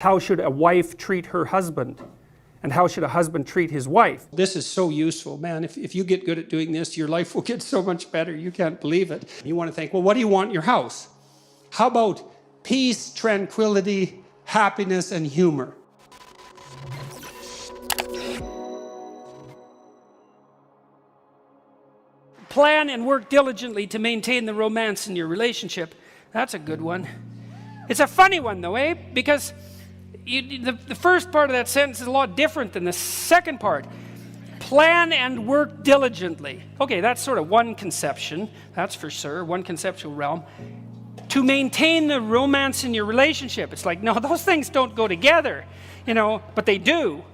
How should a wife treat her husband? And how should a husband treat his wife? This is so useful, man. If you get good at doing this, your life will get so much better. You can't believe it. You want to think, well, what do you want in your house? How about peace, tranquility, happiness, and humor? Plan and work diligently to maintain the romance in your relationship. That's a good one. It's a funny one though, eh? Because the first part of that sentence is a lot different than the second part. Plan and work diligently. Okay, that's sort of one conception, that's for sure, one conceptual realm. To maintain the romance in your relationship. It's like, no, those things don't go together, you know, but they do.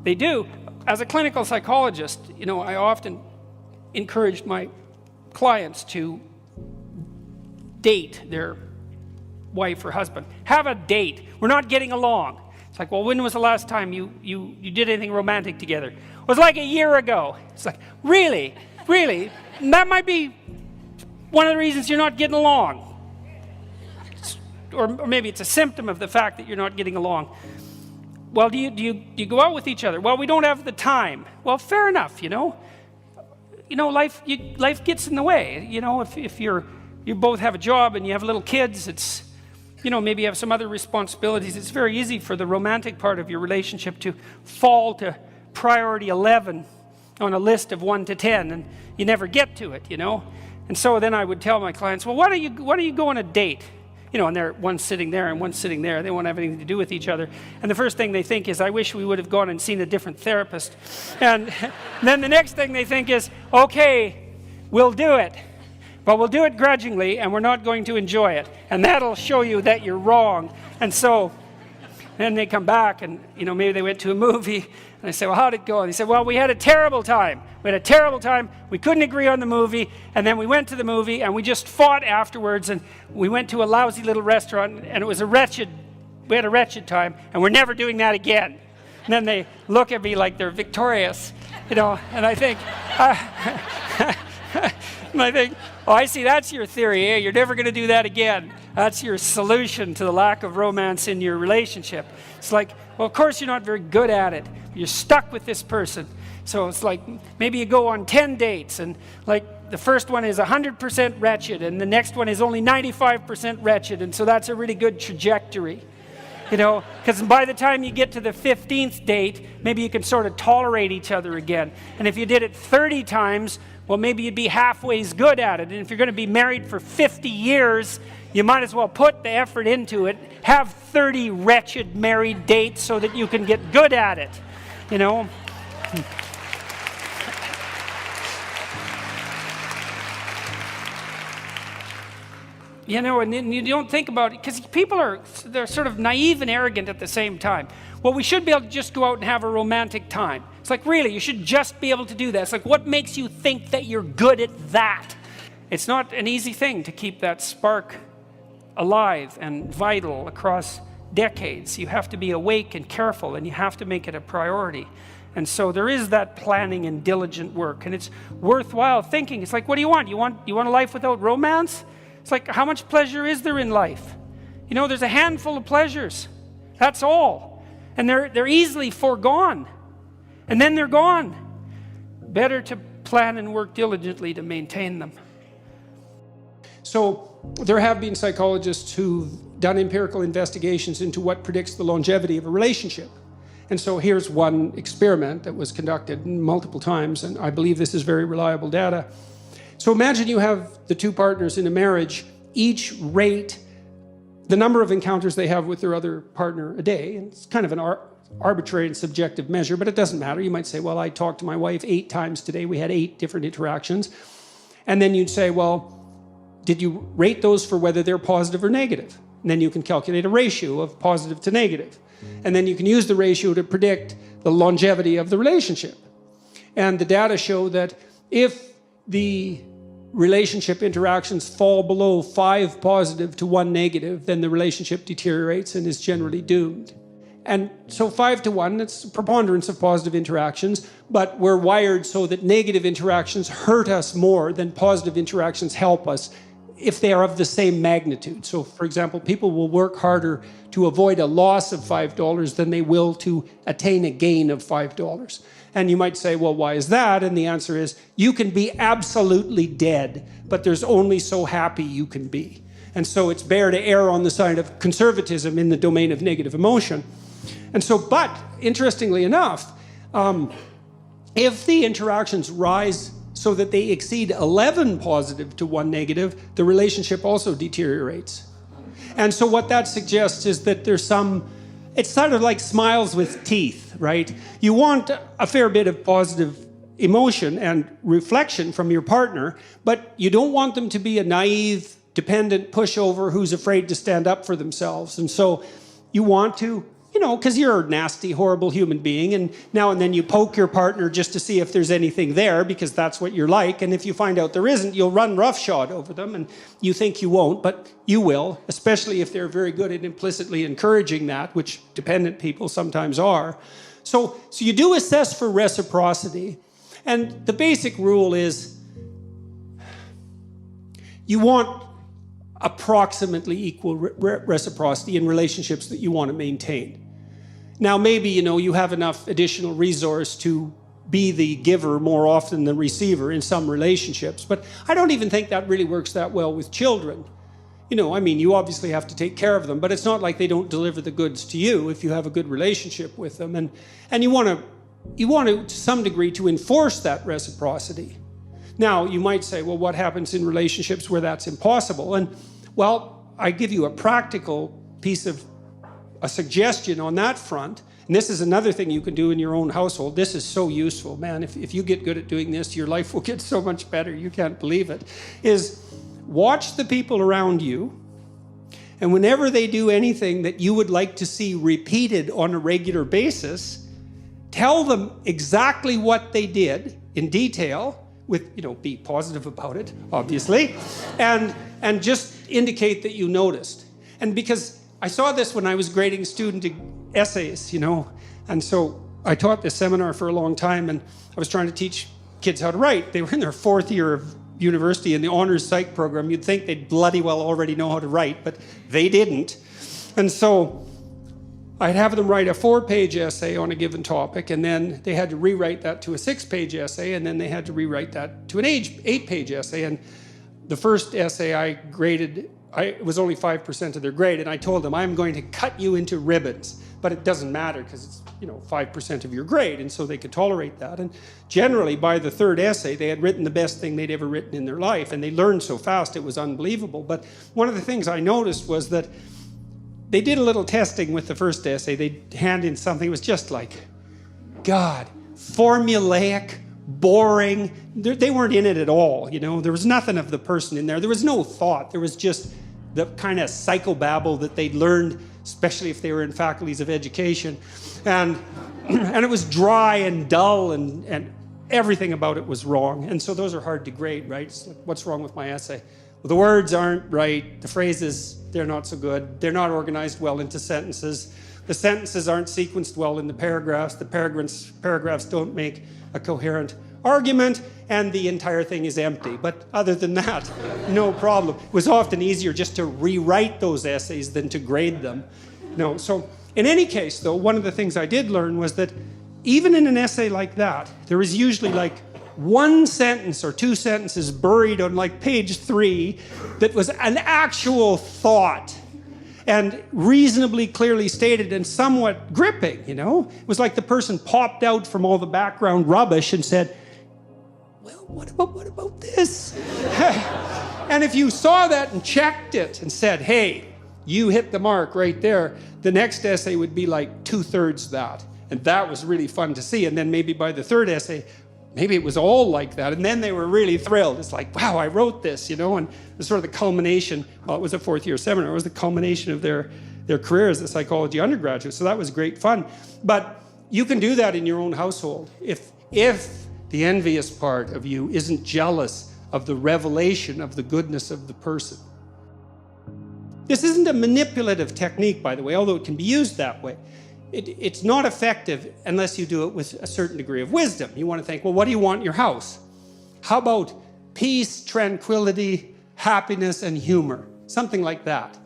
They do. As a clinical psychologist, you know, I often encouraged my clients to date their wife or husband. Have a date. We're not getting along. It's like, well, when was the last time you did anything romantic together? It was like a year ago. It's like, really? Really? And that might be one of the reasons you're not getting along. Or maybe it's a symptom of the fact that you're not getting along. Well, do you go out with each other? Well, we don't have the time. Well, fair enough, you know. You know, life gets in the way. You know, if you both have a job and you have little kids, it's, you know, maybe you have some other responsibilities. It's very easy for the romantic part of your relationship to fall to priority 11 on a list of 1 to 10, and you never get to it, you know. And so then I would tell my clients, well, why don't you go on a date? You know, and one's sitting there and one's sitting there. They won't have anything to do with each other. And the first thing they think is, I wish we would have gone and seen a different therapist. And then the next thing they think is, okay, we'll do it. But we'll do it grudgingly, and we're not going to enjoy it. And that'll show you that you're wrong. And so then they come back and, you know, maybe they went to a movie. And I say, well, how'd it go? And they said, well, we had a terrible time. We had a terrible time. We couldn't agree on the movie. And then we went to the movie and we just fought afterwards. And we went to a lousy little restaurant and it was we had a wretched time. And we're never doing that again. And then they look at me like they're victorious, you know. And I think, oh, I see, that's your theory, eh? You're never going to do that again. That's your solution to the lack of romance in your relationship. It's like, well, of course you're not very good at it. You're stuck with this person. So it's like, maybe you go on 10 dates, and like the first one is 100% wretched, and the next one is only 95% wretched, and so that's a really good trajectory. You know, because by the time you get to the 15th date, maybe you can sort of tolerate each other again. And if you did it 30 times, well, maybe you'd be halfway as good at it. And if you're going to be married for 50 years, you might as well put the effort into it. Have 30 wretched married dates so that you can get good at it, you know. You know, and then you don't think about it, because people they're sort of naive and arrogant at the same time. Well, we should be able to just go out and have a romantic time. It's like, really, you should just be able to do that. It's like, what makes you think that you're good at that? It's not an easy thing to keep that spark alive and vital across decades. You have to be awake and careful, and you have to make it a priority. And so there is that planning and diligent work, and it's worthwhile thinking. It's like, what do you want? You want a life without romance? It's like, how much pleasure is there in life? You know, there's a handful of pleasures. That's all. And they're easily foregone. And then they're gone. Better to plan and work diligently to maintain them. So there have been psychologists who've done empirical investigations into what predicts the longevity of a relationship. And so here's one experiment that was conducted multiple times, and I believe this is very reliable data. So imagine you have the two partners in a marriage, each rate the number of encounters they have with their other partner a day. And it's kind of an arbitrary and subjective measure, but it doesn't matter. You might say, well, I talked to my wife 8 times today. We had 8 different interactions. And then you'd say, well, did you rate those for whether they're positive or negative? And then you can calculate a ratio of positive to negative. And then you can use the ratio to predict the longevity of the relationship. And the data show that if the relationship interactions fall below 5 positive to 1 negative, then the relationship deteriorates and is generally doomed. And so 5 to 1, that's a preponderance of positive interactions, but we're wired so that negative interactions hurt us more than positive interactions help us if they are of the same magnitude. So, for example, people will work harder to avoid a loss of $5 than they will to attain a gain of $5. And you might say, well, why is that? And the answer is, you can be absolutely dead, but there's only so happy you can be. And so it's better to err on the side of conservatism in the domain of negative emotion. And so, but interestingly enough, if the interactions rise so that they exceed 11 positive to 1 negative, the relationship also deteriorates. And so what that suggests is that there's it's sort of like smiles with teeth, right? You want a fair bit of positive emotion and reflection from your partner, but you don't want them to be a naive, dependent pushover who's afraid to stand up for themselves. And so you want to, because you're a nasty, horrible human being, and now and then you poke your partner just to see if there's anything there, because that's what you're like. And if you find out there isn't, you'll run roughshod over them, and you think you won't, but you will, especially if they're very good at implicitly encouraging that, which dependent people sometimes are. So you do assess for reciprocity, and the basic rule is you want approximately equal reciprocity in relationships that you want to maintain. Now, maybe, you have enough additional resource to be the giver more often than the receiver in some relationships, but I don't even think that really works that well with children. You obviously have to take care of them, but it's not like they don't deliver the goods to you if you have a good relationship with them. And you want to some degree, to enforce that reciprocity. Now, you might say, well, what happens in relationships where that's impossible? And, well, I give you a practical piece of a suggestion on that front. And this is another thing you can do in your own household. This is so useful, man. If you get good at doing this, your life will get so much better. You can't believe it. Is watch the people around you, and whenever they do anything that you would like to see repeated on a regular basis, tell them exactly what they did in detail, with, be positive about it, obviously, and just indicate that you noticed. And because I saw this when I was grading student essays, and so I taught this seminar for a long time, and I was trying to teach kids how to write. They were in their 4th year of university in the honors psych program. You'd think they'd bloody well already know how to write, but they didn't. And so I'd have them write a 4-page essay on a given topic, and then they had to rewrite that to a 6-page essay, and then they had to rewrite that to an 8-page essay. And the first essay I graded, it was only 5% of their grade, and I told them, I'm going to cut you into ribbons, but it doesn't matter because it's 5% of your grade, and so they could tolerate that. And generally, by the 3rd essay, they had written the best thing they'd ever written in their life, and they learned so fast it was unbelievable. But one of the things I noticed was that they did a little testing with the first essay. They'd hand in something. It was just like, God, formulaic, boring. They weren't in it at all, There was nothing of the person in there. There was no thought. There was just the kind of psychobabble that they'd learned, especially if they were in faculties of education. And it was dry and dull, and everything about it was wrong. And so those are hard to grade, right? It's like, what's wrong with my essay? Well, the words aren't right. The phrases, they're not so good. They're not organized well into sentences. The sentences aren't sequenced well in the paragraphs. The paragraphs don't make a coherent argument, and the entire thing is empty. But other than that, no problem. It was often easier just to rewrite those essays than to grade them. So in any case, though, one of the things I did learn was that even in an essay like that, there is usually like 1 sentence or 2 sentences buried on like page 3 that was an actual thought and reasonably clearly stated and somewhat gripping, It was like the person popped out from all the background rubbish and said, well, what about this? And if you saw that and checked it and said, hey, you hit the mark right there, the next essay would be like 2/3 that. And that was really fun to see. And then maybe by the 3rd essay, maybe it was all like that. And then they were really thrilled. It's like, wow, I wrote this, And it was sort of the culmination. Well, it was a 4th-year seminar. It was the culmination of their career as a psychology undergraduate. So that was great fun. But you can do that in your own household. If the envious part of you isn't jealous of the revelation of the goodness of the person. This isn't a manipulative technique, by the way, although it can be used that way. It's not effective unless you do it with a certain degree of wisdom. You want to think, well, what do you want in your house? How about peace, tranquility, happiness, and humor. Something like that.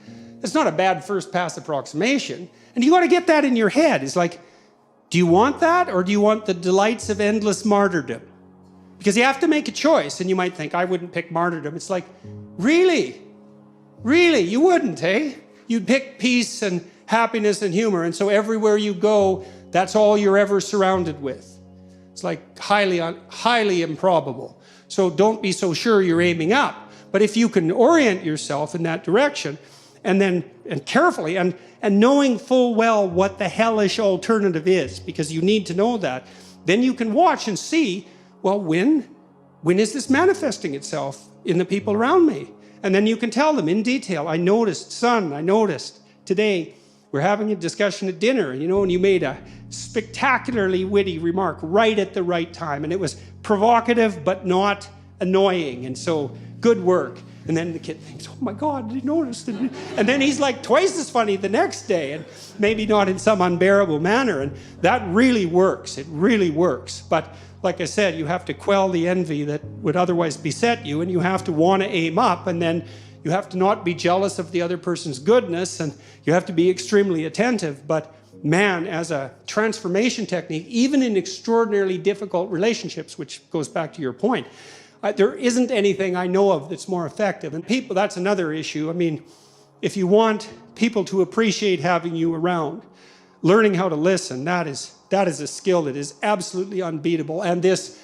It's not a bad first pass approximation. And you got to get that in your head. It's like, do you want that, or do you want the delights of endless martyrdom? Because you have to make a choice, and you might think, I wouldn't pick martyrdom. It's like, really? Really? You wouldn't, eh? You'd pick peace and happiness and humor, and so everywhere you go, that's all you're ever surrounded with. It's like highly improbable. So don't be so sure you're aiming up. But if you can orient yourself in that direction, and carefully, and knowing full well what the hellish alternative is, because you need to know that, then you can watch and see, well, when is this manifesting itself in the people around me? And then you can tell them in detail, I noticed today we're having a discussion at dinner, and you made a spectacularly witty remark right at the right time, and it was provocative but not annoying, and so good work. And then the kid thinks, oh my God, he noticed. And then he's like twice as funny the next day, and maybe not in some unbearable manner. And that really works. It really works. But like I said, you have to quell the envy that would otherwise beset you, and you have to want to aim up, and then you have to not be jealous of the other person's goodness, and you have to be extremely attentive. But man, as a transformation technique, even in extraordinarily difficult relationships, which goes back to your point, there isn't anything I know of that's more effective. And people, that's another issue. I mean, if you want people to appreciate having you around, learning how to listen, that is a skill that is absolutely unbeatable. And this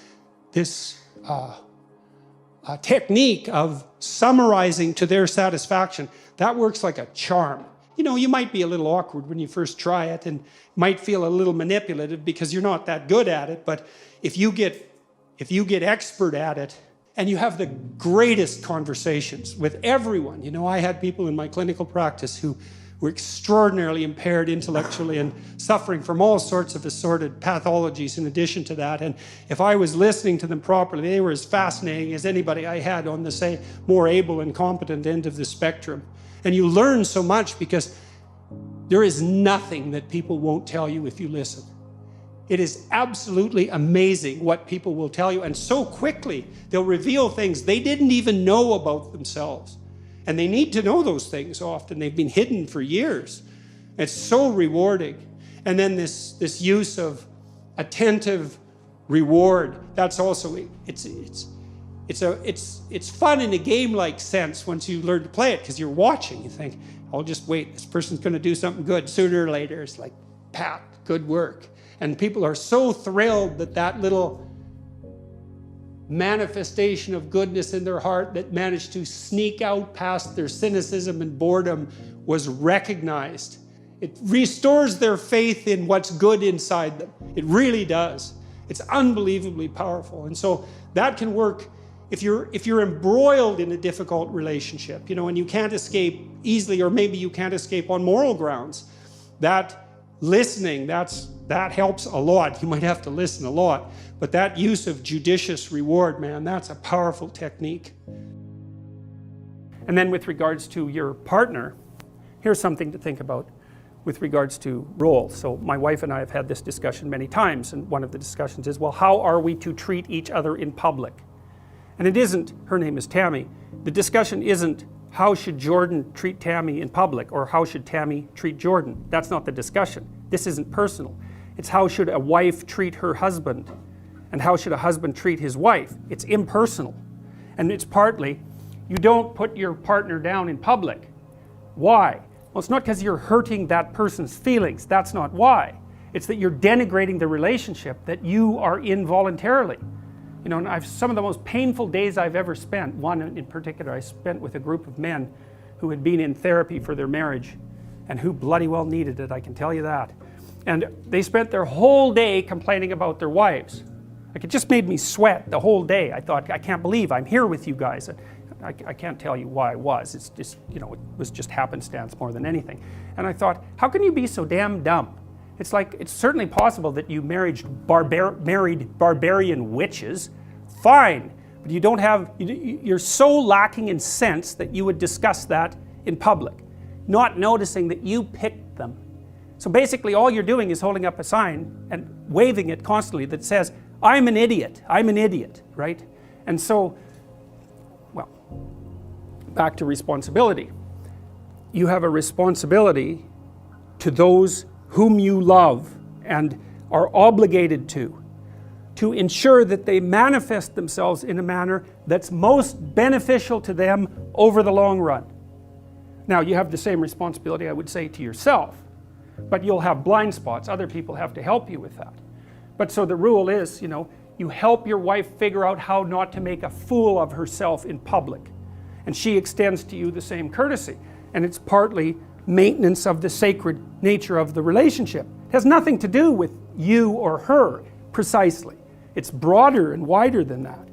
technique of summarizing to their satisfaction, that works like a charm. You might be a little awkward when you first try it, and might feel a little manipulative because you're not that good at it. But if you get expert at it, and you have the greatest conversations with everyone. I had people in my clinical practice who were extraordinarily impaired intellectually and suffering from all sorts of assorted pathologies in addition to that. And if I was listening to them properly, they were as fascinating as anybody I had on the, say, more able and competent end of the spectrum. And you learn so much because there is nothing that people won't tell you if you listen. It is absolutely amazing what people will tell you, and so quickly they'll reveal things they didn't even know about themselves. And they need to know those things often. They've been hidden for years. It's so rewarding. And then this use of attentive reward, that's also, it's fun in a game-like sense once you learn to play it, because you're watching. You think, I'll just wait, this person's going to do something good. Sooner or later, it's like, pat, good work. And people are so thrilled that little manifestation of goodness in their heart that managed to sneak out past their cynicism and boredom was recognized. It restores their faith in what's good inside them. It really does. It's unbelievably powerful. And so that can work if you're embroiled in a difficult relationship, and you can't escape easily, or maybe you can't escape on moral grounds. That listening, that helps a lot. You might have to listen a lot, but that use of judicious reward, man, that's a powerful technique. And then with regards to your partner, here's something to think about with regards to roles. So my wife and I have had this discussion many times, and one of the discussions is, well, how are we to treat each other in public? And it isn't, her name is Tammy, the discussion isn't how should Jordan treat Tammy in public, or how should Tammy treat Jordan. That's not the discussion. This isn't personal. It's how should a wife treat her husband, and how should a husband treat his wife. It's impersonal. And it's partly, you don't put your partner down in public. Why? Well, it's not because you're hurting that person's feelings. That's not why. It's that you're denigrating the relationship that you are in voluntarily. And I've some of the most painful days I've ever spent, one in particular I spent with a group of men who had been in therapy for their marriage, and who bloody well needed it, I can tell you that. And they spent their whole day complaining about their wives. Like, it just made me sweat the whole day. I thought, I can't believe I'm here with you guys. I can't tell you why I was. It's just, it was just happenstance more than anything. And I thought, how can you be so damn dumb? It's like, it's certainly possible that you married barbarian witches. Fine. But you don't have, you're so lacking in sense that you would discuss that in public, not noticing that you picked them. So basically all you're doing is holding up a sign and waving it constantly that says, I'm an idiot, right? And so, well, back to responsibility. You have a responsibility to those whom you love and are obligated to ensure that they manifest themselves in a manner that's most beneficial to them over the long run. Now, you have the same responsibility, I would say, to yourself, but you'll have blind spots. Other people have to help you with that. But so the rule is, you know, you help your wife figure out how not to make a fool of herself in public. And she extends to you the same courtesy. And it's partly maintenance of the sacred nature of the relationship. It has nothing to do with you or her, precisely. It's broader and wider than that.